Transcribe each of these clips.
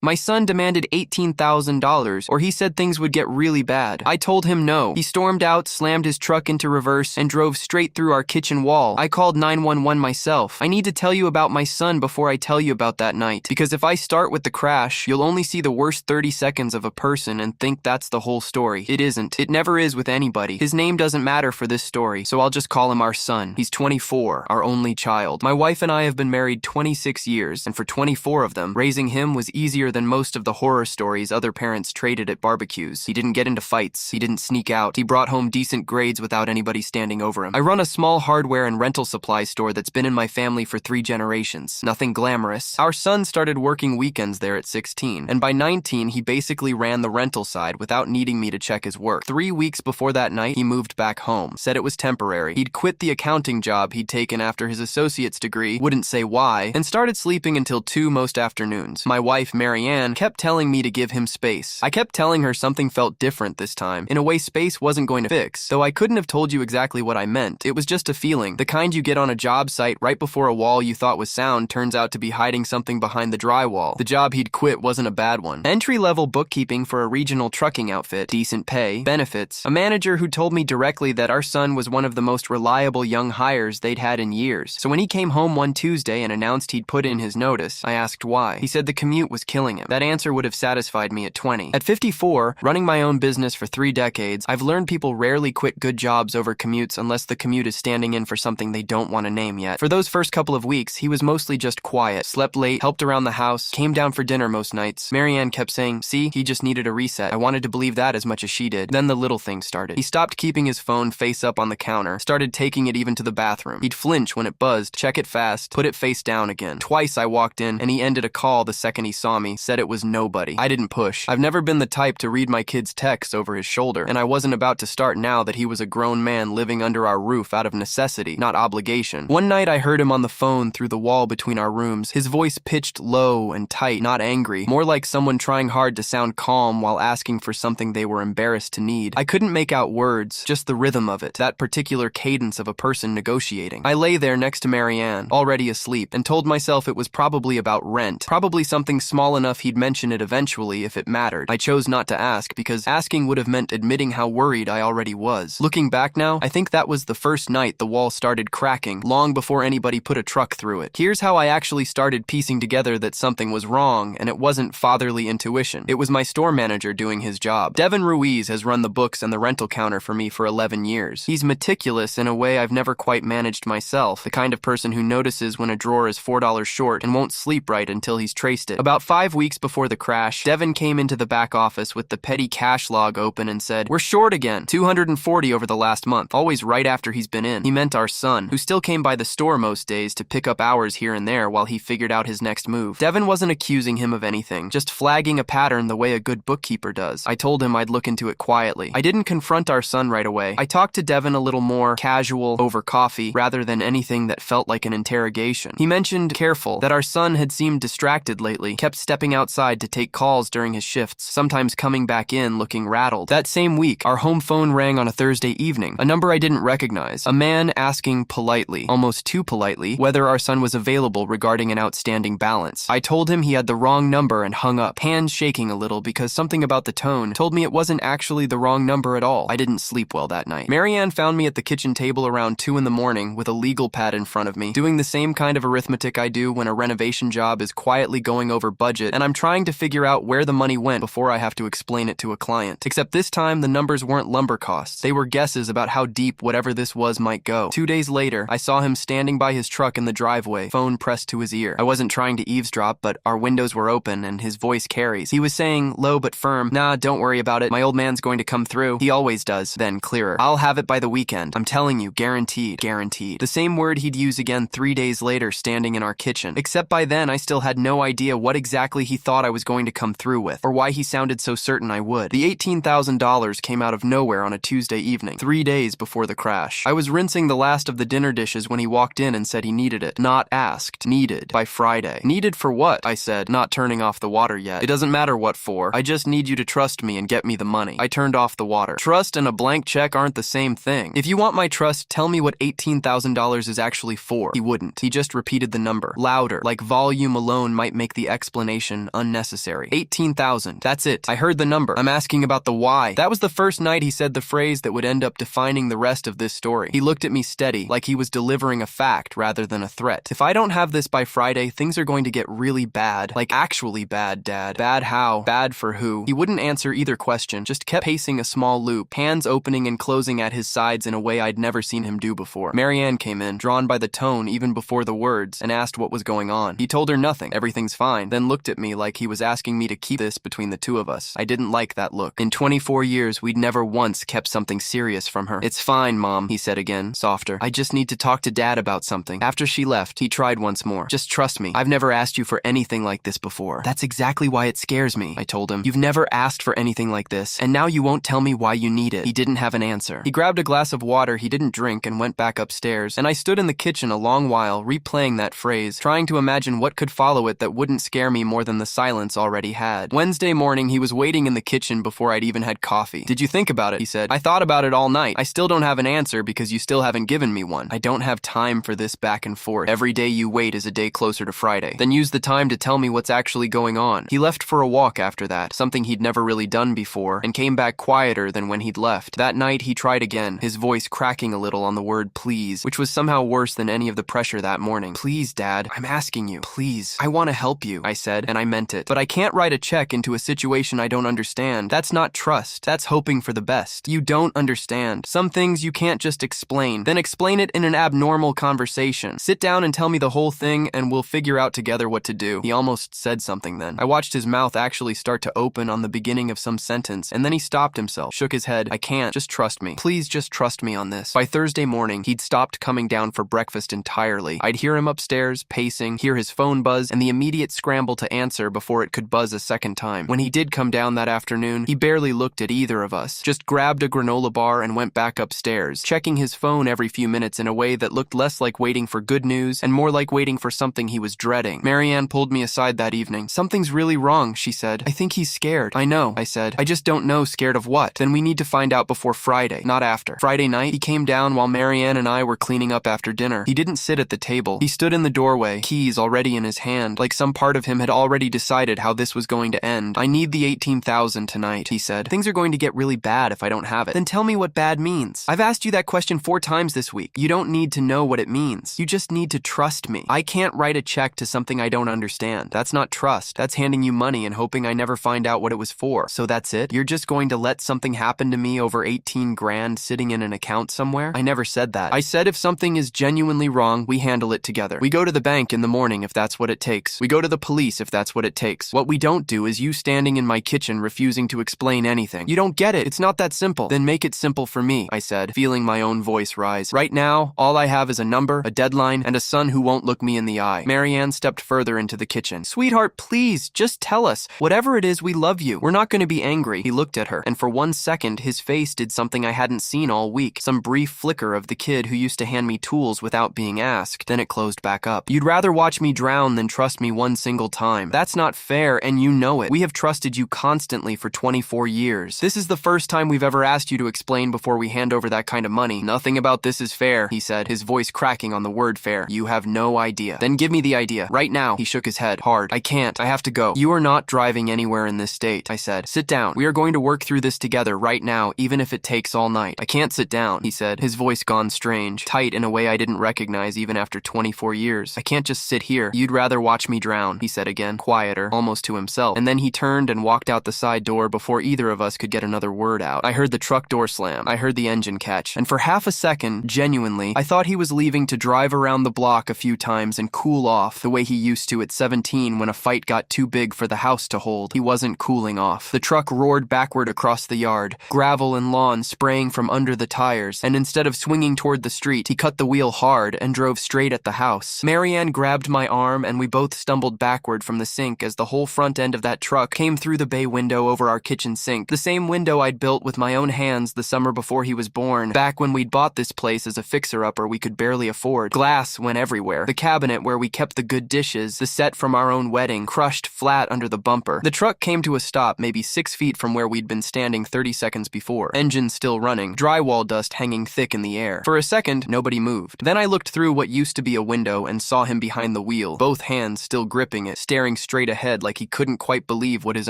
My son demanded $18,000, or he said things would get really bad. I told him no. He stormed out, slammed his truck into reverse, and drove straight through our kitchen wall. I called 911 myself. I need to tell you about my son before I tell you about that night, because if I start with the crash, you'll only see the worst 30 seconds of a person and think that's the whole story. It isn't. It never is with anybody. His name doesn't matter for this story, so I'll just call him our son. He's 24, our only child. My wife and I have been married 26 years, and for 24 of them, raising him was easier than most of the horror stories other parents traded at barbecues. He didn't get into fights. He didn't sneak out. He brought home decent grades without anybody standing over him. I run a small hardware and rental supply store that's been in my family for 3 generations. Nothing glamorous. Our son started working weekends there at 16, and by 19, he basically ran the rental side without needing me to check his work. 3 weeks before that night, he moved back home. Said it was temporary. He'd quit the accounting job he'd taken after his associate's degree, wouldn't say why, and started sleeping until 2 most afternoons. My wife, Marianne, kept telling me to give him space. I kept telling her something felt different this time. In a way, space wasn't going to fix, though I couldn't have told you exactly what I meant. It was just a feeling, the kind you get on a job site right before a wall you thought was sound turns out to be hiding something behind the drywall. The job he'd quit wasn't a bad one. Entry-level bookkeeping for a regional trucking outfit, decent pay, benefits, a manager who told me directly that our son was one of the most reliable young hires they'd had in years. So when he came home one Tuesday and announced he'd put in his notice, I asked why. He said the commute was killing him. That answer would have satisfied me at 20. At 54, running my own business for 3 decades, I've learned people rarely quit good jobs over commutes unless the commute is standing in for something they don't want to name yet. For those first couple of weeks, he was mostly just quiet, slept late, helped around the house, came down for dinner most nights. Marianne kept saying, see, he just needed a reset. I wanted to believe that as much as she did. Then the little things started. He stopped keeping his phone face up on the counter, started taking it even to the bathroom. He'd flinch when it buzzed, check it fast, put it face down again. Twice I walked in, and he ended a call the second he saw me, said it was nobody. I didn't push. I've never been the type to read my kid's texts over his shoulder, and I wasn't about to start now that he was a grown man living under our roof out of necessity, not obligation. One night I heard him on the phone through the wall between our rooms, his voice pitched low and tight, not angry, more like someone trying hard to sound calm while asking for something they were embarrassed to need. I couldn't make out words, just the rhythm of it, that particular cadence of a person negotiating. I lay there next to Marianne, already asleep, and told myself it was probably about rent, probably something small enough he'd mention it eventually if it mattered. I chose not to ask because asking would have meant admitting how worried I already was. Looking back now, I think that was the first night the wall started cracking, long before anybody put a truck through it. Here's how I actually started piecing together that something was wrong, and it wasn't fatherly intuition. It was my store manager doing his job. Devin Ruiz has run the books and the rental counter for me for 11 years. He's meticulous in a way I've never quite managed myself, the kind of person who notices when a drawer is $4 short and won't sleep right until he's traced it. About 5 weeks before the crash, Devin came into the back office with the petty cash log open and said, "We're short again, 240 over the last month," always right after he's been in. He meant our son, who still came by the store most days to pick up hours here and there while he figured out his next move. Devin wasn't accusing him of anything, just flagging a pattern the way a good bookkeeper does. I told him I'd look into it quietly. I didn't confront our son right away. I talked to Devin a little more casual over coffee rather than anything that felt like an interrogation. He mentioned, careful, that our son had seemed distracted lately, kept stepping outside to take calls during his shifts, sometimes coming back in looking rattled. That same week, our home phone rang on a Thursday evening, a number I didn't recognize, a man asking politely, almost too politely, whether our son was available regarding an outstanding balance. I told him he had the wrong number and hung up, hands shaking a little because something about the tone told me it wasn't actually the wrong number at all. I didn't sleep well that night. Marianne found me at the kitchen table around 2 in the morning with a legal pad in front of me, doing the same kind of arithmetic I do when a renovation job is quietly going over budget and I'm trying to figure out where the money went before I have to explain it to a client. Except this time, the numbers weren't lumber costs. They were guesses about how deep whatever this was might go. 2 days later, I saw him standing by his truck in the driveway, phone pressed to his ear. I wasn't trying to eavesdrop, but our windows were open and his voice carries. He was saying, low but firm, "Nah, don't worry about it. My old man's going to come through. He always does." Then clearer, "I'll have it by the weekend. I'm telling you, guaranteed, guaranteed." The same word he'd use again 3 days later standing in our kitchen. Except by then, I still had no idea what exactly he thought I was going to come through with, or why he sounded so certain I would. The $18,000 came out of nowhere on a Tuesday evening, 3 days before the crash. I was rinsing the last of the dinner dishes when he walked in and said he needed it. Not asked, needed, by Friday. "Needed for what?" I said, not turning off the water yet. "It doesn't matter what for. I just need you to trust me and get me the money." I turned off the water. Trust and a blank check aren't the same thing. "If you want my trust, tell me what $18,000 is actually for." He wouldn't. He just repeated the number, louder, like volume alone might make the explanation explanation unnecessary. 18,000. That's it. I heard the number. I'm asking about the why. That was the first night he said the phrase that would end up defining the rest of this story. He looked at me steady, like he was delivering a fact rather than a threat. If I don't have this by Friday, things are going to get really bad. Like actually bad, Dad. Bad how? Bad for who? He wouldn't answer either question, just kept pacing a small loop, hands opening and closing at his sides in a way I'd never seen him do before. Marianne came in, drawn by the tone even before the words, and asked what was going on. He told her nothing, everything's fine, then looked at me like he was asking me to keep this between the two of us. I didn't like that look. In 24 years, we'd never once kept something serious from her. It's fine, Mom, he said again, softer. I just need to talk to Dad about something. After she left, he tried once more. Just trust me. I've never asked you for anything like this before. That's exactly why it scares me, I told him. You've never asked for anything like this, and now you won't tell me why you need it. He didn't have an answer. He grabbed a glass of water he didn't drink and went back upstairs, and I stood in the kitchen a long while, replaying that phrase, trying to imagine what could follow it that wouldn't scare me more than the silence already had. Wednesday morning, he was waiting in the kitchen before I'd even had coffee. Did you think about it? He said. I thought about it all night. I still don't have an answer because you still haven't given me one. I don't have time for this back and forth. Every day you wait is a day closer to Friday. Then use the time to tell me what's actually going on. He left for a walk after that, something he'd never really done before, and came back quieter than when he'd left. That night, he tried again, his voice cracking a little on the word please, which was somehow worse than any of the pressure that morning. Please, Dad, I'm asking you. Please. I want to help you, I said, and I meant it. But I can't write a check into a situation I don't understand. That's not trust. That's hoping for the best. You don't understand. Some things you can't just explain. Then explain it in an abnormal conversation. Sit down and tell me the whole thing, and we'll figure out together what to do. He almost said something then. I watched his mouth actually start to open on the beginning of some sentence, and then he stopped himself, shook his head. I can't. Just trust me. Please just trust me on this. By Thursday morning, he'd stopped coming down for breakfast entirely. I'd hear him upstairs, pacing, hear his phone buzz, and the immediate scramble to answer before it could buzz a second time. When he did come down that afternoon, he barely looked at either of us, just grabbed a granola bar and went back upstairs, checking his phone every few minutes in a way that looked less like waiting for good news and more like waiting for something he was dreading. Marianne pulled me aside that evening. Something's really wrong, she said. I think he's scared. I know, I said. I just don't know scared of what. Then we need to find out before Friday, not after. Friday night, he came down while Marianne and I were cleaning up after dinner. He didn't sit at the table. He stood in the doorway, keys already in his hand, like some part of him had already decided how this was going to end. I need the 18,000 tonight, he said. Things are going to get really bad if I don't have it. Then tell me what bad means. I've asked you that question 4 times this week. You don't need to know what it means. You just need to trust me. I can't write a check to something I don't understand. That's not trust. That's handing you money and hoping I never find out what it was for. So that's it? You're just going to let something happen to me over 18 grand sitting in an account somewhere? I never said that. I said if something is genuinely wrong, we handle it together. We go to the bank in the morning if that's what it takes. We go to the police if that's what it takes. What we don't do is you standing in my kitchen refusing to explain anything. You don't get it. It's not that simple. Then make it simple for me, I said, feeling my own voice rise. Right now, all I have is a number, a deadline, and a son who won't look me in the eye. Marianne stepped further into the kitchen. Sweetheart, please, just tell us. Whatever it is, we love you. We're not going to be angry. He looked at her, and for 1 second, his face did something I hadn't seen all week. Some brief flicker of the kid who used to hand me tools without being asked. Then it closed back up. You'd rather watch me drown than trust me one single time. That's not fair, and you know it. We have trusted you constantly for 24 years. This is the first time we've ever asked you to explain before we hand over that kind of money. Nothing about this is fair, he said, his voice cracking on the word fair. You have no idea. Then give me the idea. Right now. He shook his head hard. I can't. I have to go. You are not driving anywhere in this state, I said. Sit down. We are going to work through this together right now, even if it takes all night. I can't sit down, he said, his voice gone strange, tight in a way I didn't recognize even after 24 years. I can't just sit here. You'd rather watch me drown, he said again, quieter, almost to himself. And then he turned and walked out the side door before either of us could get another word out. I heard the truck door slam. I heard the engine catch. And for half a second, genuinely, I thought he was leaving to drive around the block a few times and cool off the way he used to at 17 when a fight got too big for the house to hold. He wasn't cooling off. The truck roared backward across the yard, gravel and lawn spraying from under the tires, and instead of swinging toward the street, he cut the wheel hard and drove straight at the house. Marianne grabbed my arm and we both stumbled backward from the sink as the whole front end of that truck came through the bay window over our kitchen sink, the same window I'd built with my own hands the summer before he was born, back when we'd bought this place as a fixer-upper we could barely afford. Glass went everywhere. The cabinet where we kept the good dishes, the set from our own wedding, crushed flat under the bumper. The truck came to a stop maybe 6 feet from where we'd been standing 30 seconds before. Engine still running, drywall dust hanging thick in the air. For a second, nobody moved. Then I looked through what used to be a window and saw him behind the wheel, both hands still gripping it, staring straight ahead like he couldn't quite believe what his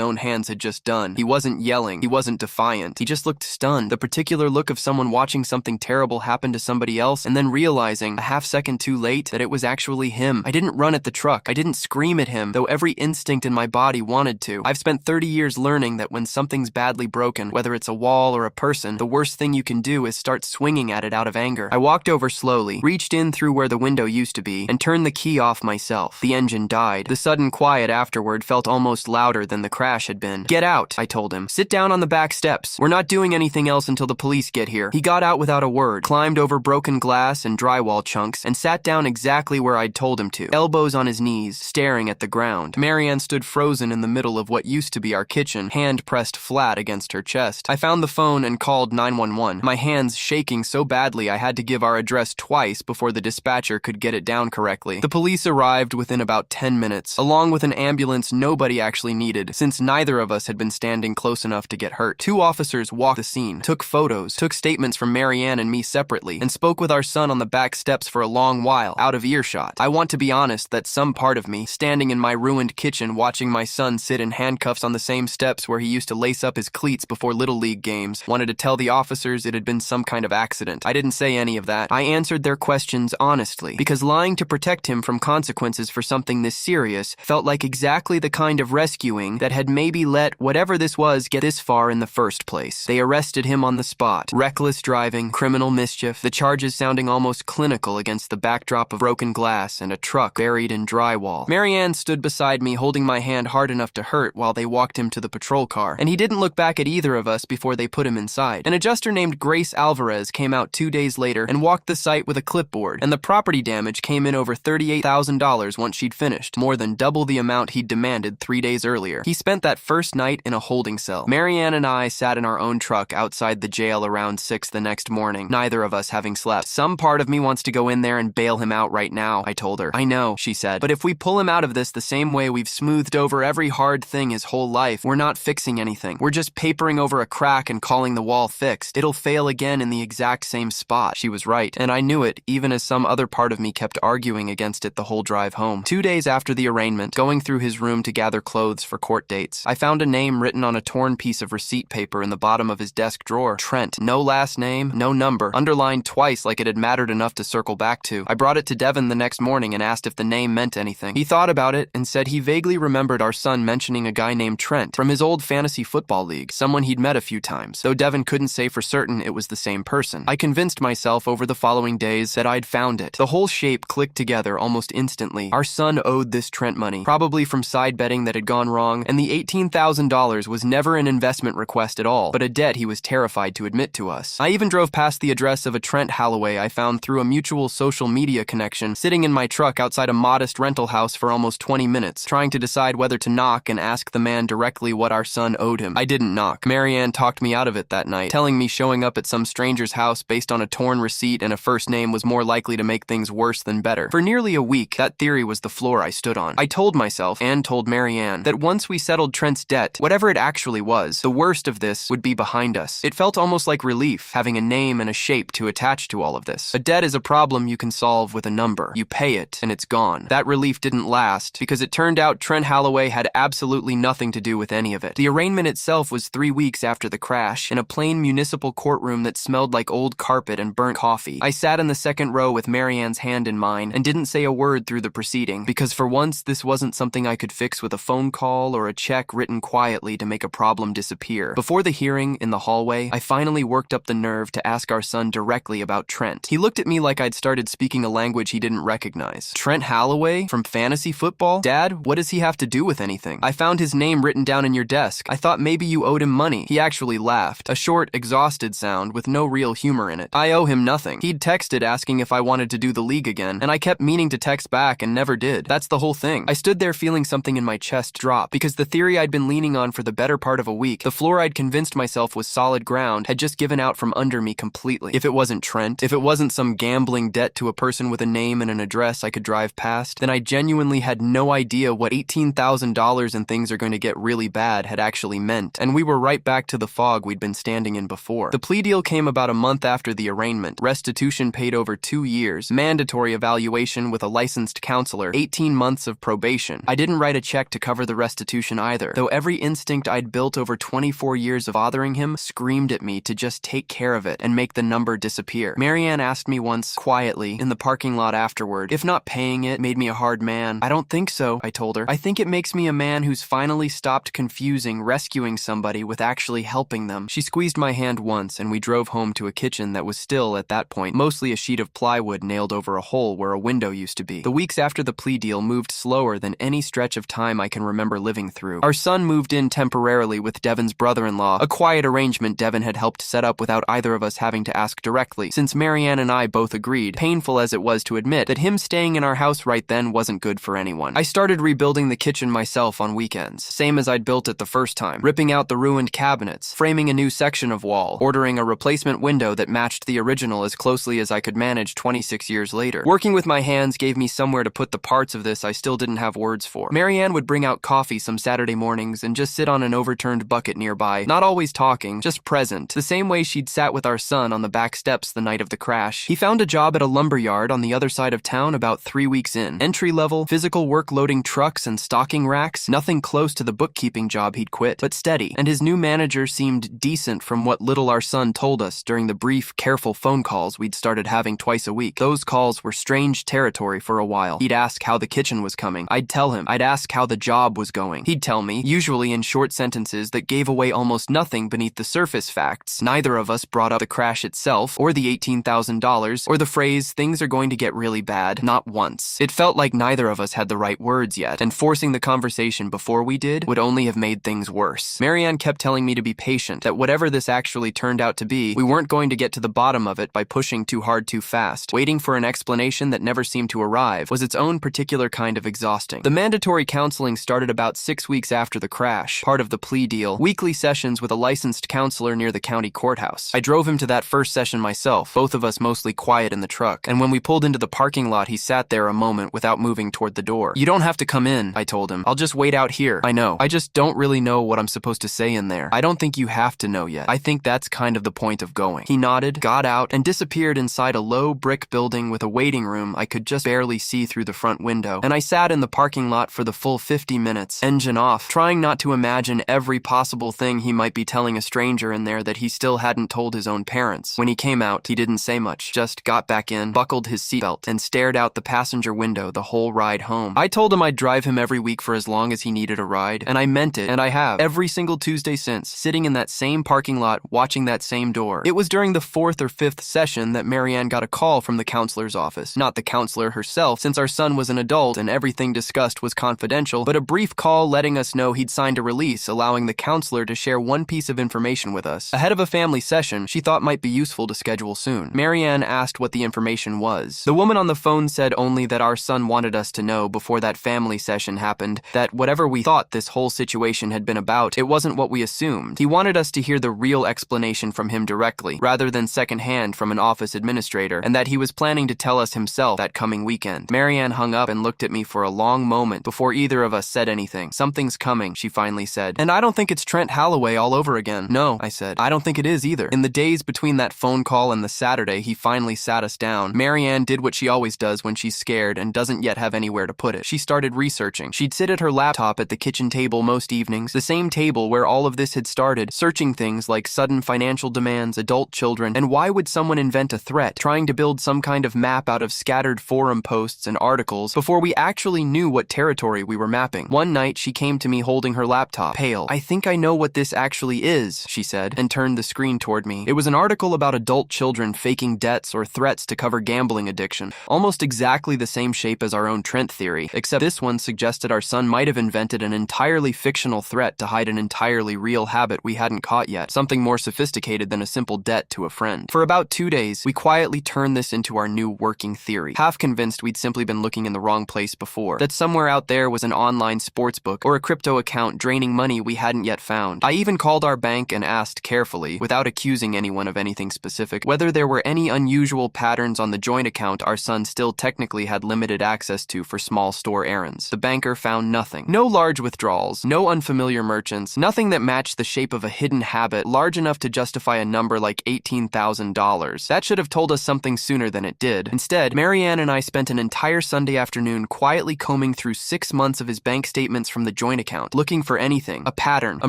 own hands had just done. He wasn't yelling. He wasn't defiant. He just looked stunned. The particular look of someone watching something terrible happen to somebody else and then realizing, a half second too late, that it was actually him. I didn't run at the truck. I didn't scream at him, though every instinct in my body wanted to. I've spent 30 years learning that when something's badly broken, whether it's a wall or a person, the worst thing you can do is start swinging at it out of anger. I walked over slowly, reached in through where the window used to be, and turned the key off myself. The engine died. The sudden quiet afterward felt almost louder than the crash had been. "Get out," I told him. "Sit down on the back steps. We're not doing anything else until the police get here." He got out without a word, climbed over broken glass and drywall chunks, and sat down exactly where I'd told him to, elbows on his knees, staring at the ground. Marianne stood frozen in the middle of what used to be our kitchen, hand pressed flat against her chest. I found the phone and called 911, my hands shaking so badly I had to give our address twice before the dispatcher could get it down correctly. The police arrived within about 10 minutes, along with an ambulance nobody actually needed, since neither of us had been standing close enough to get hurt. 2 officers walked the scene, took photos, took statements from Marianne and me separately, and spoke with our son on the back steps for a long while, out of earshot. I want to be honest that some part of me, standing in my ruined kitchen watching my son sit in handcuffs on the same steps where he used to lace up his cleats before Little League games, wanted to tell the officers it had been some kind of accident. I didn't say any of that. I answered their questions honestly, because lying to protect him from consequences for something this serious felt like exactly the kind of rescuing that had maybe let whatever this was get this far in the first place. They arrested him on the spot. Reckless driving, criminal mischief, the charges sounding almost clinical against the backdrop of broken glass and a truck buried in drywall. Marianne stood beside me holding my hand hard enough to hurt while they walked him to the patrol car, and he didn't look back at either of us before they put him inside. An adjuster named Grace Alvarez came out 2 days later and walked the site with a clipboard, and the property damage came in over $38,000 once she'd finished, more than double the amount he'd demanded 3 days earlier. He spent that first night in a holding cell. Marianne and I sat in our own truck outside the jail around 6 the next morning, neither of us having slept. "Some part of me wants to go in there and bail him out right now," I told her. "I know," she said, "but if we pull him out of this the same way we've smoothed over every hard thing his whole life, we're not fixing anything. We're just papering over a crack and calling the wall fixed. It'll fail again in the exact same spot." She was right, and I knew it, even as some other part of me kept arguing against it the whole drive home. 2 days after the arraignment, going through his room to gather clothes for court dates, I found a name written on a torn piece of receipt paper in the bottom of his desk drawer. Trent. No last name, no number, underlined twice like it had mattered enough to circle back to. I brought it to Devin the next morning and asked if the name meant anything. He thought about it and said he vaguely remembered our son mentioning a guy named Trent from his old fantasy football league, someone he'd met a few times, though Devin couldn't say for certain it was the same person. I convinced myself over the following days that I'd found it. The whole shape clicked together almost instantly. Our son owed this Trent money, probably from side betting that had gone wrong, and the $18,000 was never an investment request at all, but a debt he was terrified to admit to us. I even drove past the address of a Trent Holloway I found through a mutual social media connection, sitting in my truck outside a modest rental house for almost 20 minutes, trying to decide whether to knock and ask the man directly what our son owed him. I didn't knock. Marianne talked me out of it that night, telling me showing up at some stranger's house based on a torn receipt and a first name was more likely to make things worse than better. For nearly a week, that theory was the floor I stood on. I told myself, and told Marianne, that once we settled Trent's debt, whatever it actually was, the worst of this would be behind us. It felt almost like relief, having a name and a shape to attach to all of this. A debt is a problem you can solve with a number. You pay it, and it's gone. That relief didn't last, because it turned out Trent Holloway had absolutely nothing to do with any of it. The arraignment itself was 3 weeks after the crash, in a plain municipal courtroom that smelled like old carpet and burnt coffee. I sat in the second row with Marianne's hand in mine, and didn't say a word through the proceeding, because for once this wasn't something I could fix with a phone call or a check written quietly to make a problem disappear. Before the hearing, in the hallway, I finally worked up the nerve to ask our son directly about Trent. He looked at me like I'd started speaking a language he didn't recognize. Trent Holloway? From fantasy football? Dad, what does he have to do with anything? I found his name written down in your desk. I thought maybe you owed him money. He actually laughed, a short, exhausted sound with no real humor in it. I owe him nothing. He'd texted asking if I wanted to do the league again, and I kept meaning to text back and never did. That's the whole thing. I stood there feeling something in my chest drop, because the theory I'd been leaning on for the better part of a week, the floor I'd convinced myself was solid ground, had just given out from under me completely. If it wasn't Trent, if it wasn't some gambling debt to a person with a name and an address I could drive past, then I genuinely had no idea what $18,000 and things are going to get really bad had actually meant, and we were right back to the fog we'd been standing in before. The plea deal came about a month after the arraignment, restitution paid over 2 years, mandatory evaluation with a licensed counselor, 18 months of probation, kitchen. I didn't write a check to cover the restitution either, though every instinct I'd built over 24 years of bothering him screamed at me to just take care of it and make the number disappear. Marianne asked me once, quietly, in the parking lot afterward, if not paying it made me a hard man. I don't think so, I told her. I think it makes me a man who's finally stopped confusing rescuing somebody with actually helping them. She squeezed my hand once, and we drove home to a kitchen that was still, at that point, mostly a sheet of plywood nailed over a hole where a window used to be. The weeks after the plea deal moved slower than any stretch of time I can remember living through. Our son moved in temporarily with Devin's brother-in-law, a quiet arrangement Devin had helped set up without either of us having to ask directly, since Marianne and I both agreed, painful as it was to admit, that him staying in our house right then wasn't good for anyone. I started rebuilding the kitchen myself on weekends, same as I'd built it the first time, ripping out the ruined cabinets, framing a new section of wall, ordering a replacement window that matched the original as closely as I could manage 26 years later. Working with my hands gave me somewhere to put the parts of this I still didn't have words for. Marianne would bring out coffee some Saturday mornings and just sit on an overturned bucket nearby, not always talking, just present, the same way she'd sat with our son on the back steps the night of the crash. He found a job at a lumber yard on the other side of town about 3 weeks in. Entry-level, physical work loading trucks and stocking racks, nothing close to the bookkeeping job he'd quit, but steady. And his new manager seemed decent from what little our son told us during the brief, careful phone calls we'd started having twice a week. Those calls were strange territory for a while. He'd ask how the kitchen was coming. I'd tell him. I'd ask how the job was going. He'd tell me, usually in short sentences that gave away almost nothing beneath the surface facts. Neither of us brought up the crash itself, or the $18,000, or the phrase, things are going to get really bad, not once. It felt like neither of us had the right words yet, and forcing the conversation before we did would only have made things worse. Marianne kept telling me to be patient, that whatever this actually turned out to be, we weren't going to get to the bottom of it by pushing too hard too fast. Waiting for an explanation that never seemed to arrive was its own particular kind of exhausting. The mandatory counseling started about 6 weeks after the crash, part of the plea deal, weekly sessions with a licensed counselor near the county courthouse. I drove him to that first session myself, both of us mostly quiet in the truck, and when we pulled into the parking lot he sat there a moment without moving toward the door. You don't have to come in, I told him. I'll just wait out here. I know. I just don't really know what I'm supposed to say in there. I don't think you have to know yet. I think that's kind of the point of going. He nodded, got out, and disappeared inside a low brick building with a waiting room I could just barely see through the front window, and I sat in the parking lot for the full 50 minutes, engine off, trying not to imagine every possible thing he might be telling a stranger in there that he still hadn't told his own parents. When he came out, he didn't say much, just got back in, buckled his seatbelt, and stared out the passenger window the whole ride home. I told him I'd drive him every week for as long as he needed a ride, and I meant it, and I have, every single Tuesday since, sitting in that same parking lot, watching that same door. It was during the 4th or 5th session that Marianne got a call from the counselor's office. Not the counselor herself, since our son was an adult and everything discussed was confidential, but a brief call letting us know he'd signed a release allowing the counselor to share one piece of information with us, ahead of a family session she thought might be useful to schedule soon. Marianne asked what the information was. The woman on the phone said only that our son wanted us to know before that family session happened that whatever we thought this whole situation had been about, it wasn't what we assumed. He wanted us to hear the real explanation from him directly, rather than secondhand from an office administrator, and that he was planning to tell us himself that coming weekend. Marianne hung up and looked at me for a long moment before either of us said anything. Something's coming, she finally said. And I don't think it's Trent Holloway all over again. No, I said. I don't think it is either. In the days between that phone call and the Saturday he finally sat us down, Marianne did what she always does when she's scared and doesn't yet have anywhere to put it. She started researching. She'd sit at her laptop at the kitchen table most evenings, the same table where all of this had started, searching things like sudden financial demands, adult children, and why would someone invent a threat, trying to build some kind of map out of scattered forum posts and articles before we actually knew what territory we were mapping. One night she came to me holding her laptop, pale. I think I know what this actually is, she said, and turned the screen toward me. It was an article about adult children faking debts or threats to cover gambling addiction. Almost exactly the same shape as our own Trent theory, except this one suggested our son might have invented an entirely fictional threat to hide an entirely real habit we hadn't caught yet, something more sophisticated than a simple debt to a friend. For about 2 days, we quietly turned this into our new working theory, half convinced we'd simply been looking in the wrong place before, that somewhere out there was an online sports book or a crypto account draining money we hadn't yet found. I even called our bank and asked carefully, without accusing anyone of anything specific, whether there were any unusual patterns on the joint account our son still technically had limited access to for small store errands. The banker found nothing. No large withdrawals, no unfamiliar merchants, nothing that matched the shape of a hidden habit large enough to justify a number like $18,000. That should have told us something sooner than it did. Instead, Marianne and I spent an entire Sunday afternoon quietly combing through through 6 months of his bank statements from the joint account, looking for anything, a pattern, a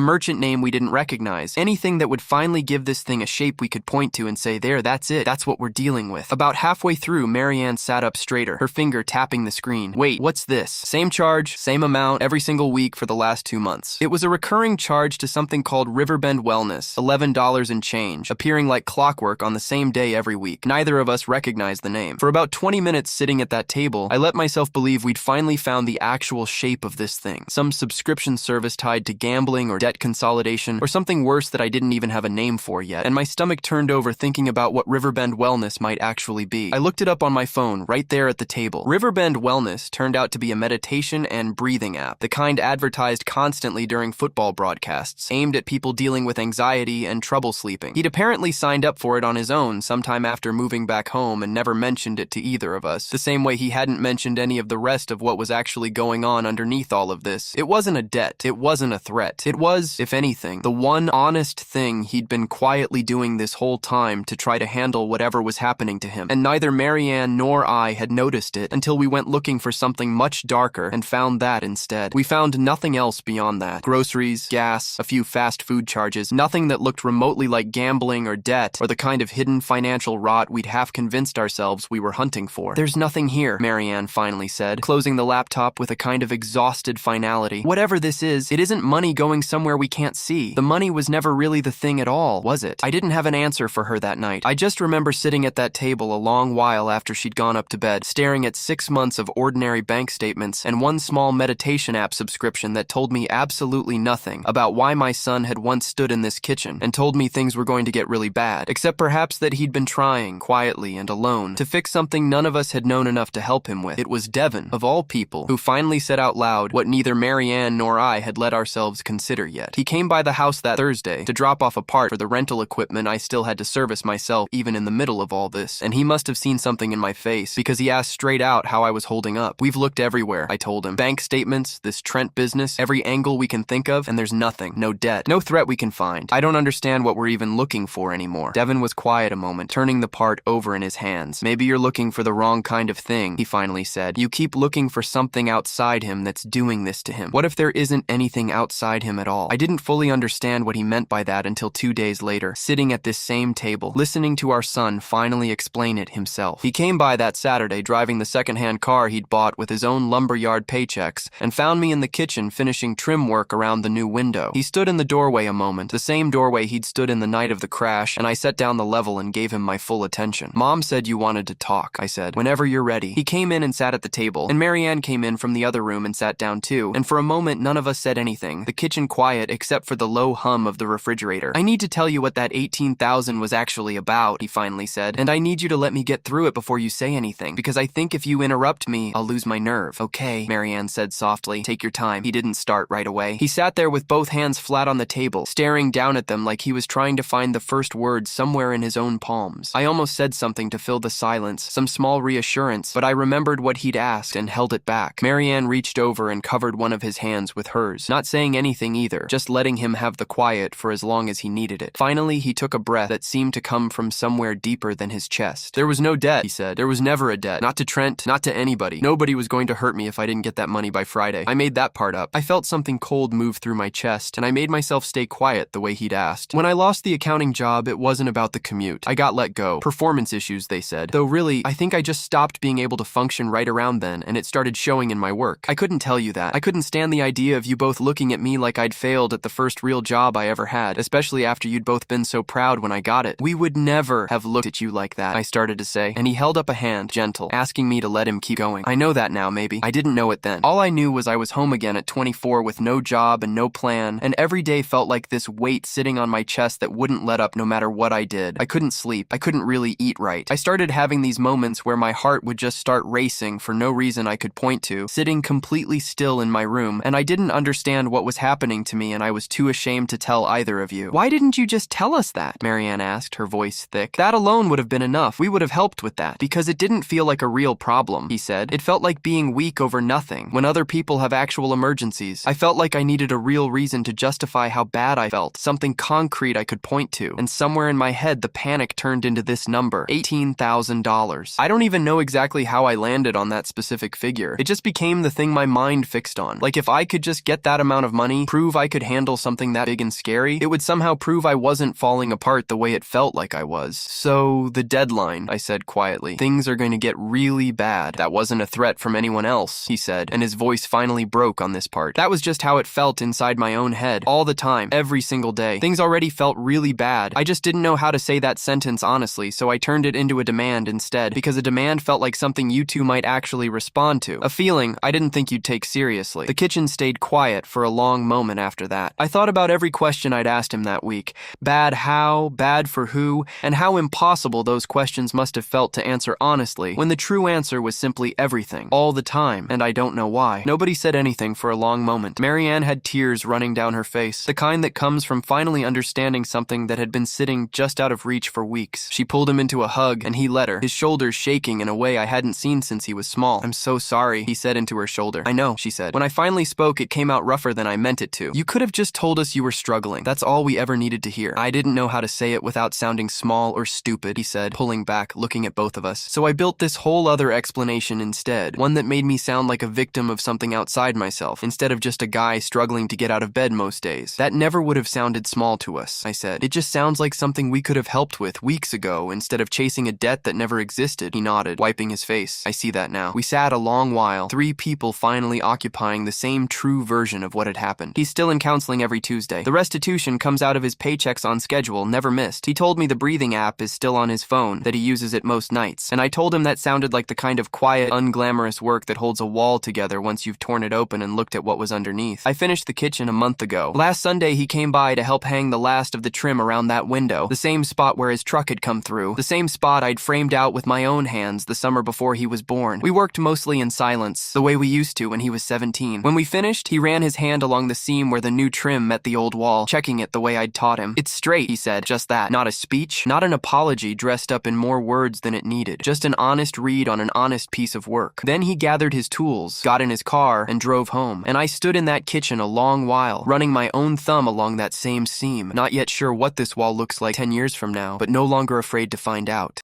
merchant name we didn't recognize, anything that would finally give this thing a shape we could point to and say, there, that's it, that's what we're dealing with. About halfway through, Marianne sat up straighter, her finger tapping the screen. Wait, what's this? Same charge, same amount, every single week for the last 2 months. It was a recurring charge to something called Riverbend Wellness, $11 and change, appearing like clockwork on the same day every week. Neither of us recognized the name. For about 20 minutes sitting at that table, I let myself believe we'd finally found the actual shape of this thing. Some subscription service tied to gambling or debt consolidation, or something worse that I didn't even have a name for yet, and my stomach turned over thinking about what Riverbend Wellness might actually be. I looked it up on my phone, right there at the table. Riverbend Wellness turned out to be a meditation and breathing app, the kind advertised constantly during football broadcasts, aimed at people dealing with anxiety and trouble sleeping. He'd apparently signed up for it on his own sometime after moving back home and never mentioned it to either of us, the same way he hadn't mentioned any of the rest of what was actually going on underneath all of this. It wasn't a debt. It wasn't a threat. It was, if anything, the one honest thing he'd been quietly doing this whole time to try to handle whatever was happening to him. And neither Marianne nor I had noticed it until we went looking for something much darker and found that instead. We found nothing else beyond that. Groceries, gas, a few fast food charges, nothing that looked remotely like gambling or debt or the kind of hidden financial rot we'd half convinced ourselves we were hunting for. There's nothing here, Marianne finally said, closing the laptop with a kind of exhausted finality. Whatever this is, it isn't money going somewhere we can't see. The money was never really the thing at all, was it? I didn't have an answer for her that night. I just remember sitting at that table a long while after she'd gone up to bed, staring at 6 months of ordinary bank statements and one small meditation app subscription that told me absolutely nothing about why my son had once stood in this kitchen and told me things were going to get really bad, except perhaps that he'd been trying, quietly and alone, to fix something none of us had known enough to help him with. It was Devin, of all people, who finally said out loud what neither Marianne nor I had let ourselves consider yet. He came by the house that Thursday to drop off a part for the rental equipment I still had to service myself even in the middle of all this, and he must have seen something in my face because he asked straight out how I was holding up. We've looked everywhere, I told him. Bank statements, this Trent business, every angle we can think of, and there's nothing. No debt. No threat we can find. I don't understand what we're even looking for anymore. Devin was quiet a moment, turning the part over in his hands. Maybe you're looking for the wrong kind of thing, he finally said. You keep looking for something outside him that's doing this to him. What if there isn't anything outside him at all? I didn't fully understand what he meant by that until 2 days later, sitting at this same table, listening to our son finally explain it himself. He came by that Saturday driving the second-hand car he'd bought with his own lumberyard paychecks and found me in the kitchen finishing trim work around the new window. He stood in the doorway a moment, the same doorway he'd stood in the night of the crash, and I set down the level and gave him my full attention. Mom said you wanted to talk, I said. Whenever you're ready. He came in and sat at the table, and Marianne came in from the other room and sat down too, and for a moment none of us said anything, the kitchen quiet except for the low hum of the refrigerator. I need to tell you what that $18,000 was actually about, he finally said, and I need you to let me get through it before you say anything, because I think if you interrupt me, I'll lose my nerve. Okay, Marianne said softly. Take your time. He didn't start right away. He sat there with both hands flat on the table, staring down at them like he was trying to find the first words somewhere in his own palms. I almost said something to fill the silence, some small reassurance, but I remembered what he'd asked and held it back. Marianne reached over and covered one of his hands with hers, not saying anything either, just letting him have the quiet for as long as he needed it. Finally, he took a breath that seemed to come from somewhere deeper than his chest. There was no debt, he said. There was never a debt. Not to Trent, not to anybody. Nobody was going to hurt me if I didn't get that money by Friday. I made that part up. I felt something cold move through my chest, and I made myself stay quiet the way he'd asked. When I lost the accounting job, it wasn't about the commute. I got let go. Performance issues, they said. Though really, I think I just stopped being able to function right around then, and it started showing in my work. I couldn't tell you that. I couldn't stand the idea of you both looking at me like I'd failed at the first real job I ever had, especially after you'd both been so proud when I got it. We would never have looked at you like that, I started to say, and he held up a hand, gentle, asking me to let him keep going. I know that now, maybe. I didn't know it then. All I knew was I was home again at 24 with no job and no plan, and every day felt like this weight sitting on my chest that wouldn't let up no matter what I did. I couldn't sleep. I couldn't really eat right. I started having these moments where my heart would just start racing for no reason I could point to, sitting completely still in my room, and I didn't understand what was happening to me, and I was too ashamed to tell either of you. Why didn't you just tell us that? Marianne asked, her voice thick. That alone would have been enough. We would have helped with that, because it didn't feel like a real problem, he said. It felt like being weak over nothing, when other people have actual emergencies. I felt like I needed a real reason to justify how bad I felt, something concrete I could point to, and somewhere in my head the panic turned into this number, $18,000. I don't even know exactly how I landed on that specific figure. It just just became the thing my mind fixed on. Like if I could just get that amount of money, prove I could handle something that big and scary, it would somehow prove I wasn't falling apart the way it felt like I was. So, the deadline, I said quietly. Things are going to get really bad. That wasn't a threat from anyone else, he said, and his voice finally broke on this part. That was just how it felt inside my own head, all the time, every single day. Things already felt really bad. I just didn't know how to say that sentence honestly, so I turned it into a demand instead, because a demand felt like something you two might actually respond to. A feeling I didn't think you'd take seriously. The kitchen stayed quiet for a long moment after that. I thought about every question I'd asked him that week. Bad how, bad for who, and how impossible those questions must have felt to answer honestly, when the true answer was simply everything, all the time, and I don't know why. Nobody said anything for a long moment. Marianne had tears running down her face, the kind that comes from finally understanding something that had been sitting just out of reach for weeks. She pulled him into a hug, and he let her, his shoulders shaking in a way I hadn't seen since he was small. "I'm so sorry," he said into her shoulder. "I know," she said. "When I finally spoke, it came out rougher than I meant it to. You could have just told us you were struggling. That's all we ever needed to hear." "I didn't know how to say it without sounding small or stupid," he said, pulling back, looking at both of us. "So I built this whole other explanation instead, one that made me sound like a victim of something outside myself, instead of just a guy struggling to get out of bed most days. That never would have sounded small to us," I said. "It just sounds like something we could have helped with weeks ago instead of chasing a debt that never existed." He nodded, wiping his face. "I see that now." We sat a long while, three people finally occupying the same true version of what had happened. He's still in counseling every Tuesday. The restitution comes out of his paychecks on schedule, never missed. He told me the breathing app is still on his phone, that he uses it most nights, and I told him that sounded like the kind of quiet, unglamorous work that holds a wall together once you've torn it open and looked at what was underneath. I finished the kitchen a month ago. Last Sunday he came by to help hang the last of the trim around that window, the same spot where his truck had come through, the same spot I'd framed out with my own hands the summer before he was born. We worked mostly in silence, the way we used to when he was 17. When we finished, he ran his hand along the seam where the new trim met the old wall, checking it the way I'd taught him. "It's straight," he said, just that. Not a speech, not an apology dressed up in more words than it needed, just an honest read on an honest piece of work. Then he gathered his tools, got in his car, and drove home, and I stood in that kitchen a long while, running my own thumb along that same seam, not yet sure what this wall looks like 10 years from now, but no longer afraid to find out.